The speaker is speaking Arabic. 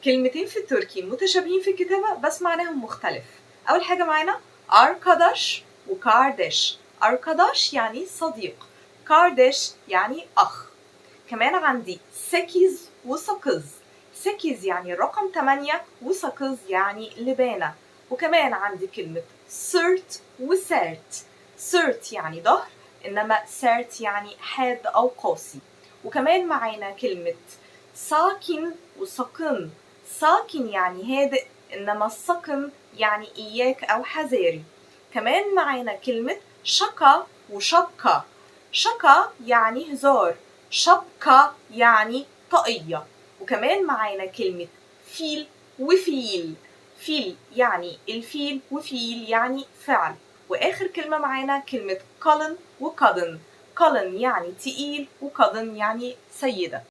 كلمتين في التركي متشابهين في الكتابة بس معناهم مختلف. أول حاجة معانا arkadaş وkardeş. arkadaş يعني صديق، kardeş يعني أخ. كمان عندي 8 وسكز. 8 يعني رقم 8 وسكز يعني لبانة. وكمان عندي كلمة sırt وسert. sırt يعني ظهر، إنما sert يعني حاد أو قاسي. وكمان معانا كلمة sakin وسكن. sakin يعني هادئ، إنما السكن يعني إياك أو حذاري. كمان معانا كلمة شكا وشبكة. شكا يعني هزار، شبكة يعني طاقية. وكمان معانا كلمة فيل وفيل. فيل يعني الفيل وفيل يعني فعل. وآخر كلمة معانا كلمة قلن وقدن. قلن يعني تقيل وقدن يعني سيدة.